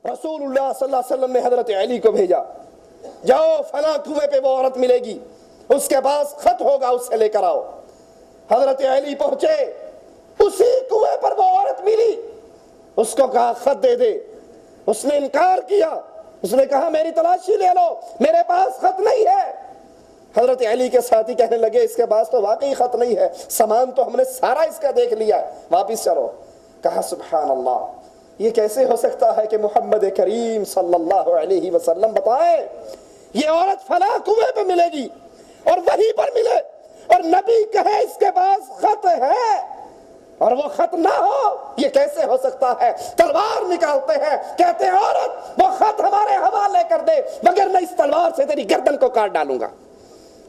رسول اللہ صلی اللہ علیہ وسلم نے حضرت علی کو بھیجا، جاؤ فلاں کنویں پہ وہ عورت ملے گی، اس کے پاس خط ہوگا، اس سے لے کر آؤ۔ حضرت علی پہنچے، اسی کنویں پر وہ عورت ملی، اس کو کہا خط دے دے، اس نے انکار کیا، اس نے کہا میری تلاشی لے لو، میرے پاس خط نہیں ہے۔ حضرت علی کے ساتھی کہنے لگے اس کے پاس تو واقعی خط نہیں ہے، سامان تو ہم نے سارا اس کا دیکھ لیا، واپس چلو۔ کہا سبحان اللہ، یہ کیسے ہو سکتا ہے کہ محمد کریم صلی اللہ علیہ وسلم بتائیں یہ عورت فلاں کنویں پہ ملے گی اور وہیں پر ملے، اور نبی کہے اس کے پاس خط ہے اور وہ خط نہ ہو، یہ کیسے ہو سکتا ہے؟ تلوار نکالتے ہیں، کہتے ہیں عورت وہ خط ہمارے حوالے کر دے وگرنہ اس تلوار سے تیری گردن کو کاٹ ڈالوں گا۔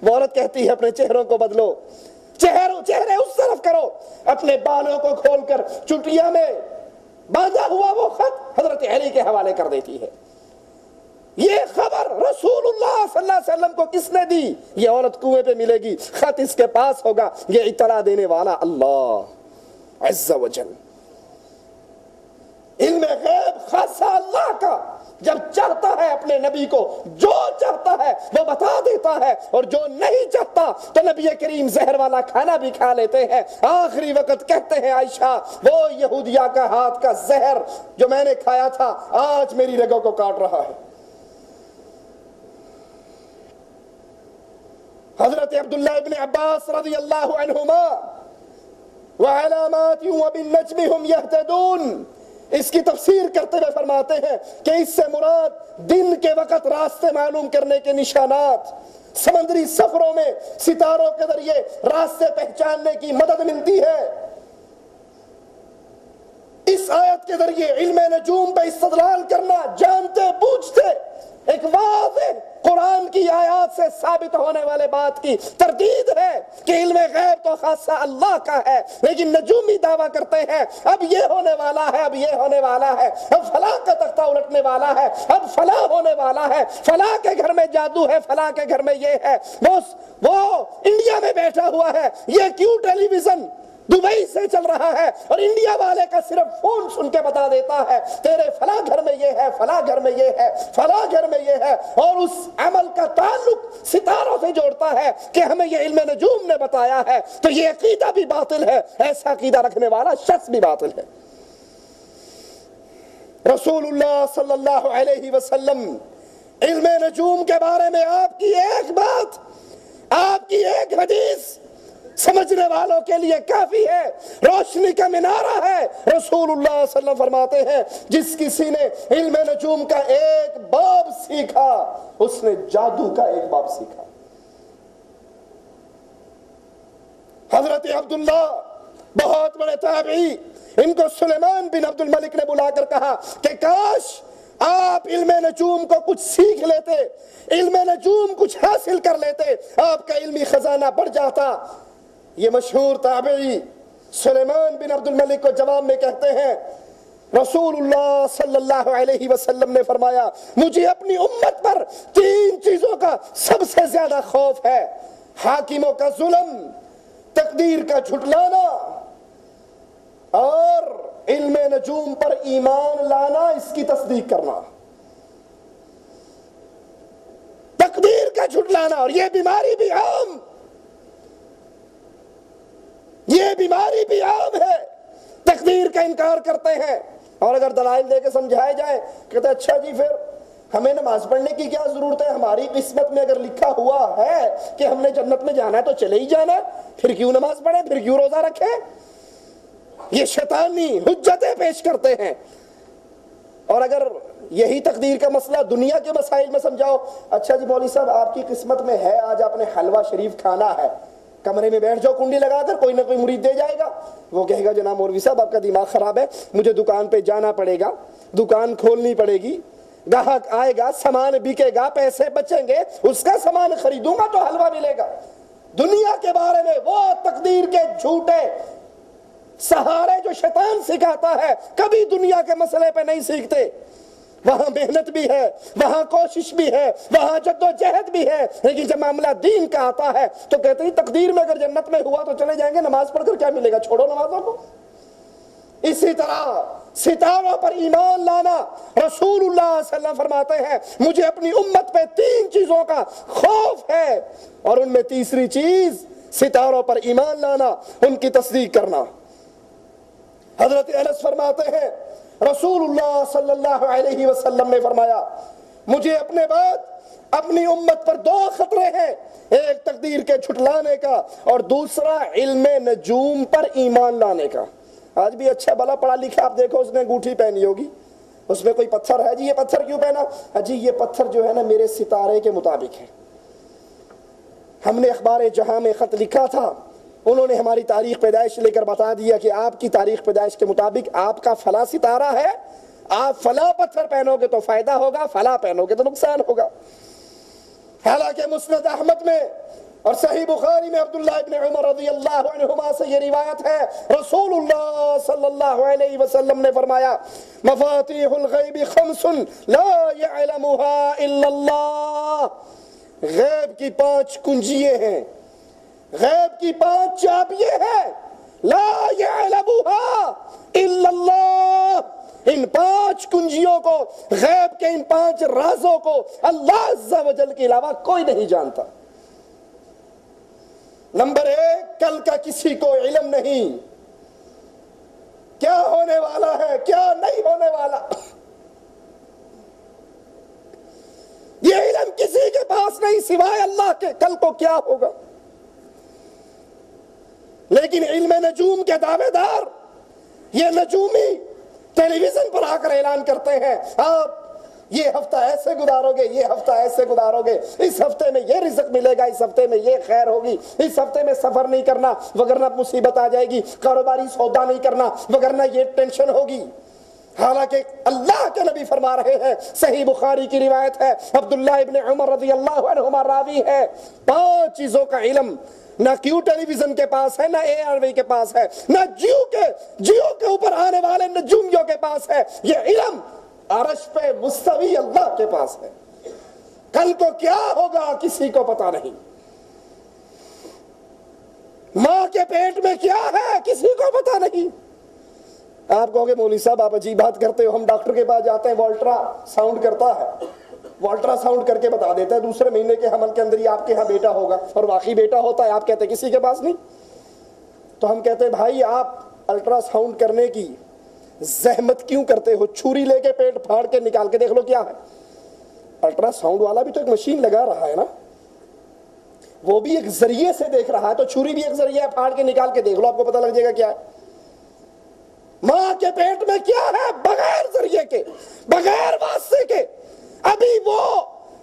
وہ عورت کہتی ہے اپنے چہروں کو بدلو، چہرے اس طرف کرو، اپنے بالوں کو کھول کر چٹیا میں باندھا ہوا وہ خط حضرت علی کے حوالے کر دیتی ہے۔ یہ خبر رسول اللہ صلی اللہ علیہ وسلم کو کس نے دی؟ یہ عورت کنویں پہ ملے گی، خط اس کے پاس ہوگا، یہ اطلاع دینے والا اللہ عز و جل۔ علم غیب خاصہ اللہ کا، جب چاہتا ہے اپنے نبی کو جو چاہتا ہے وہ بتا دیتا ہے، اور جو نہیں چاہتا تو نبی کریم زہر والا کھانا بھی کھا لیتے ہیں۔ آخری وقت کہتے ہیں عائشہ وہ یہودیہ کا ہاتھ کا زہر جو میں نے کھایا تھا آج میری رگوں کو کاٹ رہا ہے۔ حضرت عبداللہ ابن عباس رضی اللہ عنہما وعلامات وبالنجم هم يهتدون اس کی تفسیر کرتے ہوئے فرماتے ہیں کہ اس سے مراد دن کے وقت راستے معلوم کرنے کے نشانات، سمندری سفروں میں ستاروں کے ذریعے راستے پہچاننے کی مدد ملتی ہے۔ اس آیت کے ذریعے علم نجوم پہ استدلال کرنا جانتے بوجھتے ایک واضح قرآن کی آیات سے ثابت ہونے والے بات کی تردید ہے کہ علم غیب تو خاصہ اللہ کا ہے، لیکن نجومی دعویٰ کرتے ہیں اب یہ ہونے والا ہے، اب یہ ہونے والا ہے، اب فلاں کا تختہ الٹنے والا ہے، اب فلاں ہونے والا ہے، فلاں کے گھر میں جادو ہے، فلاں کے گھر میں یہ ہے، وہ انڈیا میں بیٹھا ہوا ہے، یہ کیوں ٹیلی ویژن دبئی سے چل رہا ہے اور انڈیا والے کا صرف فون سن کے بتا دیتا ہے تیرے فلاں گھر میں یہ ہے، فلاں گھر میں یہ ہے، فلاں گھر میں یہ ہے، اور اس عمل کا تعلق ستاروں سے جوڑتا ہے کہ ہمیں یہ علم نجوم نے بتایا ہے، تو یہ عقیدہ بھی باطل ہے، ایسا عقیدہ رکھنے والا شخص بھی باطل ہے۔ رسول اللہ صلی اللہ علیہ وسلم علم نجوم کے بارے میں آپ کی ایک بات، آپ کی ایک حدیث سمجھنے والوں کے لیے کافی ہے، روشنی کا منارہ ہے۔ رسول اللہ صلی اللہ علیہ وسلم فرماتے ہیں جس کسی نے علم نجوم کا ایک باب سیکھا اس نے جادو کا ایک باب سیکھا۔ حضرت عبداللہ بہت بڑے تابعی، ان کو سلیمان بن عبد الملک نے بلا کر کہا کہ کاش آپ علم نجوم کو کچھ سیکھ لیتے، علم نجوم کچھ حاصل کر لیتے، آپ کا علمی خزانہ بڑھ جاتا۔ یہ مشہور تابعی سلیمان بن عبد الملک کو جواب میں کہتے ہیں رسول اللہ صلی اللہ علیہ وسلم نے فرمایا مجھے اپنی امت پر 3 چیزوں کا سب سے زیادہ خوف ہے، حاکموں کا ظلم، تقدیر کا جھٹلانا اور علم نجوم پر ایمان لانا، اس کی تصدیق کرنا۔ تقدیر کا جھٹلانا، اور یہ بیماری بھی عام، یہ بیماری بھی عام ہے، تقدیر کا انکار کرتے ہیں، اور اگر دلائل دے کے سمجھائے جائے کہتے ہیں اچھا جی پھر ہمیں نماز پڑھنے کی کیا ضرورت ہے، ہماری قسمت میں اگر لکھا ہوا ہے کہ ہم نے جنت میں جانا ہے تو چلے ہی جانا ہے، پھر کیوں نماز پڑھیں، پھر کیوں روزہ رکھیں۔ یہ شیطانی حجتیں پیش کرتے ہیں۔ اور اگر یہی تقدیر کا مسئلہ دنیا کے مسائل میں سمجھاؤ، اچھا جی مولوی صاحب آپ کی قسمت میں ہے آج آپ نے حلوہ شریف کھانا ہے، کمرے میں بیٹھ جاؤ کنڈی لگا کر، کوئی نہ کوئی مرید دے جائے گا۔ وہ کہے گا جناب مولوی صاحب آپ کا دماغ خراب ہے، مجھے دکان پہ جانا پڑے گا، دکان کھولنی پڑے گی، گاہک آئے گا، سامان بکے گا، پیسے بچیں گے، اس کا سامان خریدوں گا تو حلوہ ملے گا۔ دنیا کے بارے میں وہ تقدیر کے جھوٹے سہارے جو شیطان سکھاتا ہے کبھی دنیا کے مسئلے پہ نہیں سیکھتے۔ وہاں محنت بھی ہے، وہاں کوشش بھی ہے، وہاں جد و جہد بھی ہے، لیکن جب معاملہ دین کا آتا ہے تو کہتے ہیں تقدیر میں اگر جنت میں ہوا تو چلے جائیں گے، نماز پڑھ کر کیا ملے گا، چھوڑو نمازوں کو۔ اسی طرح ستاروں پر ایمان لانا. رسول اللہ صلی اللہ علیہ وسلم فرماتے ہیں مجھے اپنی امت پہ 3 چیزوں کا خوف ہے, اور ان میں تیسری چیز ستاروں پر ایمان لانا, ان کی تصدیق کرنا. حضرت انس فرماتے ہیں رسول اللہ صلی اللہ علیہ وسلم نے فرمایا مجھے اپنے بعد اپنی امت پر 2 خطرے ہیں, ایک تقدیر کے جھٹلانے کا اور دوسرا علم نجوم پر ایمان لانے کا. آج بھی اچھا بلا پڑھا لکھا آپ دیکھو, اس نے انگوٹھی پہنی ہوگی, اس میں کوئی پتھر ہے, جی یہ پتھر کیوں پہنا؟ جی یہ پتھر جو ہے نا میرے ستارے کے مطابق ہے. ہم نے اخبار جہاں میں خط لکھا تھا, انہوں نے ہماری تاریخ پیدائش لے کر بتا دیا کہ آپ کی تاریخ پیدائش کے مطابق آپ کا فلاں ستارہ ہے, آپ فلاں پتھر پہنو گے تو فائدہ ہوگا, فلاں پہنو گے تو نقصان ہوگا. حالانکہ مسند احمد میں اور صحیح بخاری میں عبداللہ ابن عمر رضی اللہ عنہما سے یہ روایت ہے, رسول اللہ صلی اللہ علیہ وسلم نے فرمایا مفاتیح الغیب 5 لا يعلمها الا اللہ. غیب کی 5 کنجیے ہیں, غیب کی 5 چابیے ہیں, لا يعلمها الا اللہ. ان 5 کنجیوں کو, غیب کے ان 5 رازوں کو اللہ عز و جل کے علاوہ کوئی نہیں جانتا. نمبر 1, کل کا کسی کو علم نہیں, کیا ہونے والا ہے کیا نہیں ہونے والا, یہ علم کسی کے پاس نہیں سوائے اللہ کے, کل کو کیا ہوگا. لیکن علم نجوم کے دعوے دار, یہ نجومی ٹیلی ویژن پر آ کر اعلان کرتے ہیں آپ یہ ہفتہ ایسے گزارو گے, یہ ہفتہ ایسے گزارو گے, اس ہفتے میں یہ رزق ملے گا, اس ہفتے میں یہ خیر ہوگی, اس ہفتے میں سفر نہیں کرنا وگرنہ مصیبت آ جائے گی, کاروباری سودا نہیں کرنا وگرنہ یہ ٹینشن ہوگی. حالانکہ اللہ کے نبی فرما رہے ہیں, صحیح بخاری کی روایت ہے, عبداللہ ابن عمر رضی اللہ عنہما راوی ہے, 5 چیزوں کا علم نہ کیو ٹیلی ویژن کے پاس ہے, نہ اے آر وی کے پاس ہے, نہ جیو کے اوپر آنے والے نجومیوں کے پاس ہے. یہ علم عرش پہ مستوی اللہ کے پاس ہے. کل کو کیا ہوگا کسی کو پتا نہیں, ماں کے پیٹ میں کیا ہے کسی کو پتا نہیں. آپ کہو گے مولوی صاحب آپ عجیب بات کرتے ہو, ہم ڈاکٹر کے پاس جاتے ہیں, والٹرا ساؤنڈ کرتا ہے, والٹرا ساؤنڈ کر کے بتا دیتا ہے دوسرے مہینے کے حمل کے اندر ہی آپ کے ہاں بیٹا ہوگا, اور واقعی بیٹا ہوتا ہے, آپ کہتے ہیں کسی کے پاس نہیں. تو ہم کہتے ہیں بھائی آپ الٹرا ساؤنڈ کرنے کی زحمت کیوں کرتے ہو, چھری لے کے پیٹ پھاڑ کے نکال کے دیکھ لو کیا ہے. الٹرا ساؤنڈ والا بھی تو ایک مشین لگا رہا ہے نا, وہ بھی ایک ذریعے سے دیکھ رہا ہے, تو چھری بھی ایک ذریعہ ہے, پھاڑ کے نکال کے دیکھ لو, آپ کو پتہ لگ جائے گا کیا ہے. ماں کے پیٹ میں کیا ہے بغیر ذریعے کے, بغیر واسطے کے, ابھی وہ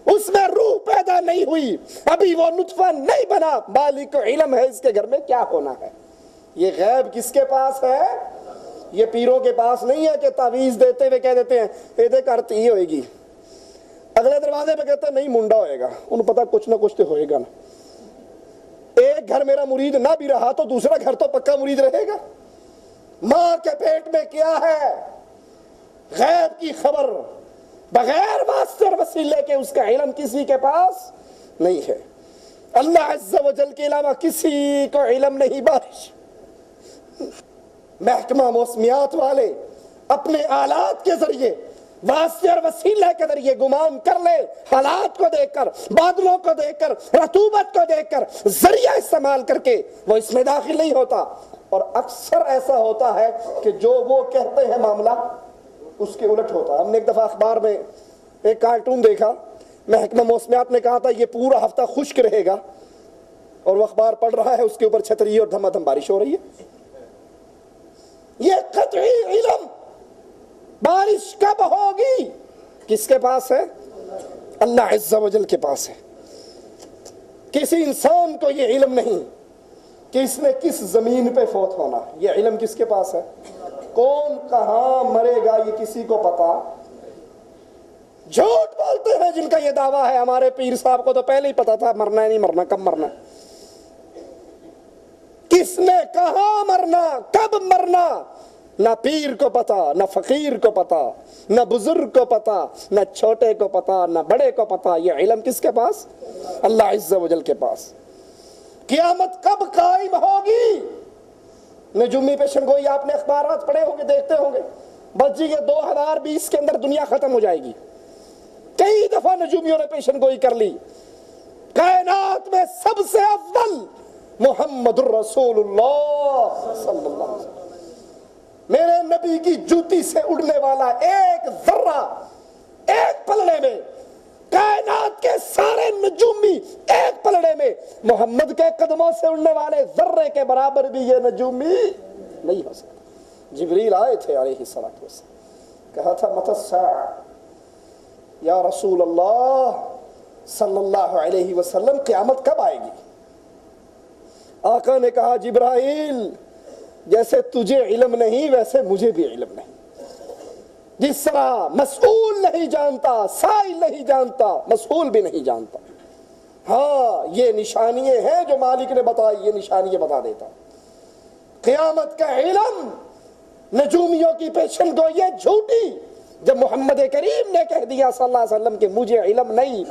اس میں روح پیدا نہیں ہوئی, ابھی وہ نطفہ نہیں بنا, مالک کو علم ہے اس کے گھر میں کیا ہونا ہے. یہ غیب کس کے پاس ہے؟ یہ پیروں کے پاس نہیں ہے کہ تعویذ دیتے ہوئے کہہ دیتے ہیں ایدے کرتی ہی ہوئے گی, اگلے دروازے پہ کہتے ہیں نہیں منڈا ہوئے گا, انہوں پتا کچھ نہ کچھ تو ہوئے گا نا. ایک گھر میرا مرید نہ بھی رہا تو دوسرا گھر تو پکا مرید رہے گا. ماں کے پیٹ میں کیا ہے, غیب کی خبر بغیر واسطے اور وسیلے کے اس کا علم کسی کے پاس نہیں ہے. اللہ عز و جل کے علاوہ کسی کو علم نہیں. بارش محکمہ موسمیات والے اپنے آلات کے ذریعے واسطے اور وسیلے کے ذریعے گمان کر لے, حالات کو دیکھ کر, بادلوں کو دیکھ کر, رطوبت کو دیکھ کر, ذریعہ استعمال کر کے وہ اس میں داخل نہیں ہوتا. اور اکثر ایسا ہوتا ہے کہ جو وہ کہتے ہیں معاملہ اس کے الٹ ہوتا ہے. ہم نے ایک دفعہ اخبار میں ایک کارٹون دیکھا, محکمہ موسمیات نے کہا تھا یہ پورا ہفتہ خشک رہے گا, اور وہ اخبار پڑھ رہا ہے, اس کے اوپر چھتری اور دھما دھم بارش ہو رہی ہے. یہ قطعی علم بارش کب ہوگی کس کے پاس ہے؟ اللہ عز و جل کے پاس ہے. کسی انسان کو یہ علم نہیں کہ اس نے کس زمین پہ فوت ہونا, یہ علم کس کے پاس ہے؟ کون کہاں مرے گا یہ کسی کو پتا. جھوٹ بولتے ہیں جن کا یہ دعویٰ ہے ہمارے پیر صاحب کو تو پہلے ہی پتا تھا مرنا ہے نہیں مرنا, کب مرنا, کس نے کہاں مرنا, کب مرنا, نہ پیر کو پتا, نہ فقیر کو پتا, نہ بزرگ کو پتا, نہ چھوٹے کو پتا, نہ بڑے کو پتا. یہ علم کس کے پاس؟ اللہ عز و جل کے پاس. قیامت کب قائم ہوگی؟ نجومی پیشن گوئی آپ نے اخبارات پڑھے ہوں گے, دیکھتے ہوں گے, بس جی یہ 2020 کے اندر دنیا ختم ہو جائے گی. کئی دفعہ نجومیوں نے پیشن گوئی کر لی. کائنات میں سب سے اول محمد الرسول اللہ صلی اللہ علیہ وسلم. میرے نبی کی جوتی سے اڑنے والا ایک ذرہ ایک پلڑے میں، کائنات کے سارے نجومی ایک پلڑے میں، محمد کے قدموں سے اڑنے والے ذرے کے برابر بھی یہ نجومی نہیں ہو سکتا. جبریل آئے تھے علیہ الصلوۃ والسلام، کہا تھا متی الساعہ یا رسول اللہ صلی اللہ علیہ وسلم، قیامت کب آئے گی؟ آقا نے کہا جبرائیل جیسے تجھے علم نہیں ویسے مجھے بھی علم نہیں. جس طرح مسئول نہیں جانتا، سائل نہیں جانتا، مسئول بھی نہیں جانتا. ہاں یہ نشانیاں ہیں جو مالک نے بتائی، یہ نشانیاں بتا دیتا. قیامت کا علم نجومیوں کی پیشن گوئی یہ جھوٹی. جب محمد کریم نے کہہ دیا صلی اللہ علیہ وسلم کہ مجھے علم نہیں،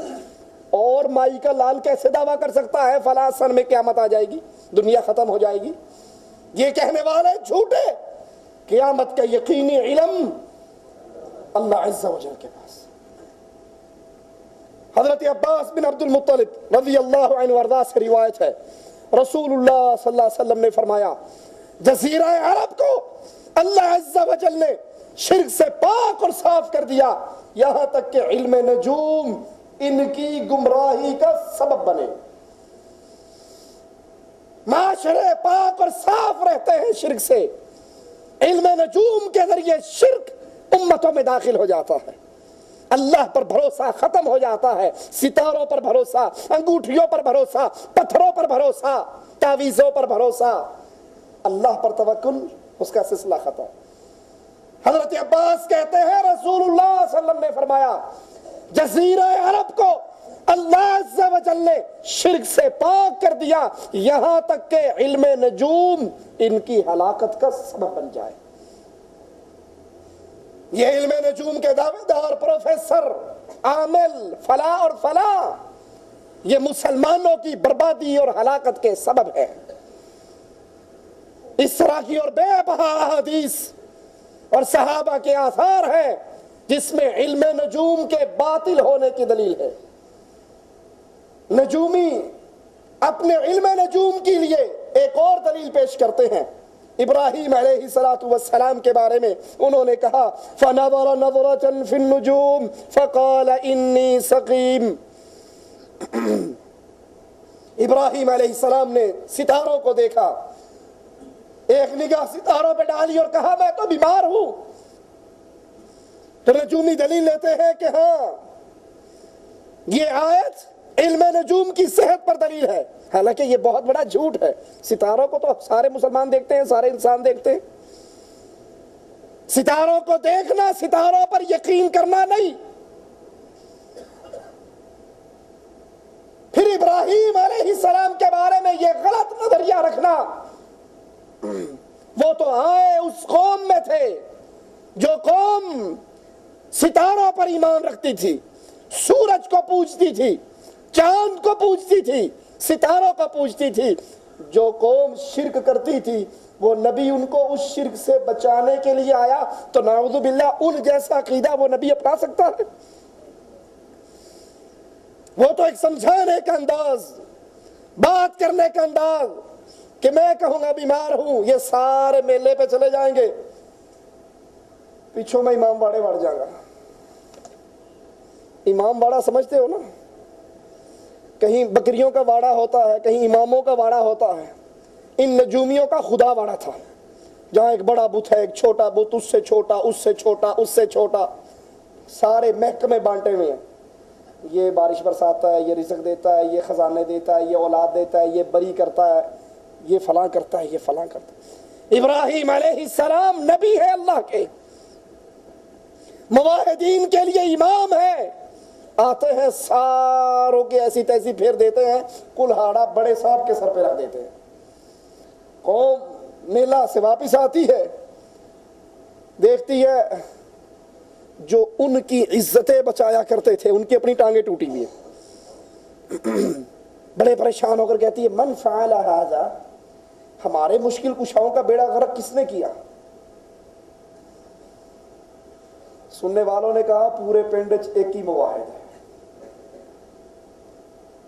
اور مائی کا لال کیسے دعویٰ کر سکتا ہے فلاں سن میں قیامت آ جائے گی، دنیا ختم ہو جائے گی؟ یہ کہنے والے جھوٹے. قیامت کا یقینی علم اللہ عز و جل کے پاس. حضرت عباس بن عبد المطلب رضی اللہ عنہ وارضاہ سے روایت ہے، رسول اللہ صلی اللہ علیہ وسلم نے فرمایا جزیرہ عرب کو اللہ عز و جل نے شرک سے پاک اور صاف کر دیا، یہاں تک کہ علم نجوم ان کی گمراہی کا سبب بنے. معاشرے پاک اور صاف رہتے ہیں شرک سے، علم نجوم کے ذریعے شرک امتوں میں داخل ہو جاتا ہے، اللہ پر بھروسہ ختم ہو جاتا ہے، ستاروں پر بھروسہ، انگوٹھیوں پر بھروسہ، پتھروں پر بھروسہ، تعویذوں پر بھروسہ، اللہ پر توکل، اس کا سلسلہ ختم. حضرت عباس کہتے ہیں رسول اللہ صلی اللہ علیہ وسلم نے فرمایا جزیرہ عرب کو اللہ عز و جل نے شرک سے پاک کر دیا، یہاں تک کہ علم نجوم ان کی ہلاکت کا سبب بن جائے. یہ علم نجوم کے دعوے دار پروفیسر عامل فلاں اور فلاں، یہ مسلمانوں کی بربادی اور ہلاکت کے سبب ہے. اس طرح کی اور بے بہا احادیث اور صحابہ کے آثار ہیں جس میں علم نجوم کے باطل ہونے کی دلیل ہے. نجومی اپنے علم نجوم کے لیے ایک اور دلیل پیش کرتے ہیں. ابراہیم علیہ السلام کے بارے میں انہوں نے کہا فَنَظَرَ نَظْرَةً فِي النُّجُومِ فَقَالَ إِنِّي سَقِيمٌ. ابراہیم علیہ السلام نے ستاروں کو دیکھا، ایک نگاہ ستاروں پہ ڈالی اور کہا میں تو بیمار ہوں. تو نجومی دلیل لیتے ہیں کہ ہاں یہ آیت علم نجوم کی صحت پر دلیل ہے، حالانکہ یہ بہت بڑا جھوٹ ہے. ستاروں کو تو سارے مسلمان دیکھتے ہیں، سارے انسان دیکھتے ہیں. ستاروں کو دیکھنا، ستاروں پر یقین کرنا نہیں. پھر ابراہیم علیہ السلام کے بارے میں یہ غلط نظریہ رکھنا، وہ تو آئے اس قوم میں تھے جو قوم ستاروں پر ایمان رکھتی تھی، سورج کو پوجتی تھی، چاند کو پوجتی تھی، ستاروں کو پوجتی تھی. جو قوم شرک کرتی تھی وہ نبی ان کو اس شرک سے بچانے کے لیے آیا، تو نعوذ باللہ ان جیسا عقیدہ وہ نبی اپنا سکتا ہے؟ وہ تو ایک سمجھانے کا انداز، بات کرنے کا انداز کہ میں کہوں گا بیمار ہوں، یہ سارے میلے پہ چلے جائیں گے، پیچھوں میں امام باڑے بڑھ جائے گا. امام باڑا سمجھتے ہو نا، کہیں بکریوں کا واڑا ہوتا ہے، کہیں اماموں کا واڑا ہوتا ہے. ان نجومیوں کا خدا واڑا تھا، جہاں ایک بڑا بت ہے، ایک چھوٹا بت، اس سے چھوٹا، اس سے چھوٹا، اس سے چھوٹا، سارے محکمے بانٹے ہوئے ہیں. یہ بارش برساتا ہے، یہ رزق دیتا ہے، یہ خزانے دیتا ہے، یہ اولاد دیتا ہے، یہ بری کرتا ہے، یہ فلاں کرتا ہے، یہ فلاں کرتا ہے. ابراہیم علیہ السلام نبی ہے اللہ کے، موحدین کے لیے امام ہے. آتے ہیں ساروں کے ایسی تیسی پھیر دیتے ہیں، کلہاڑا بڑے صاحب کے سر پہ رکھ دیتے ہیں. قوم میلہ سے واپس آتی ہے، دیکھتی ہے جو ان کی عزتیں بچایا کرتے تھے ان کی اپنی ٹانگیں ٹوٹی ہوئی ہیں. بڑے پریشان ہو کر کہتی ہے من فعل ھذا، ہمارے مشکل کشاؤں کا بیڑا غرق کس نے کیا؟ سننے والوں نے کہا پورے پنڈ ایک ہی مواحد ہے،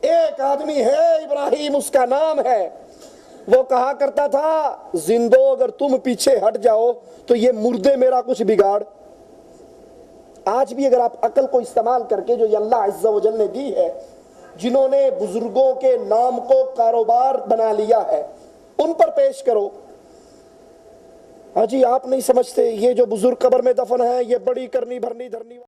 ایک آدمی ہے ابراہیم اس کا نام ہے، وہ کہا کرتا تھا زندو اگر تم پیچھے ہٹ جاؤ تو یہ مردے میرا کچھ بگاڑ۔ آج بھی اگر آپ عقل کو استعمال کر کے جو یہ اللہ عز و جل نے دی ہے، جنہوں نے بزرگوں کے نام کو کاروبار بنا لیا ہے، ان پر پیش کرو۔ ہاں جی آپ نہیں سمجھتے یہ جو بزرگ قبر میں دفن ہے یہ بڑی کرنی بھرنی دھرنی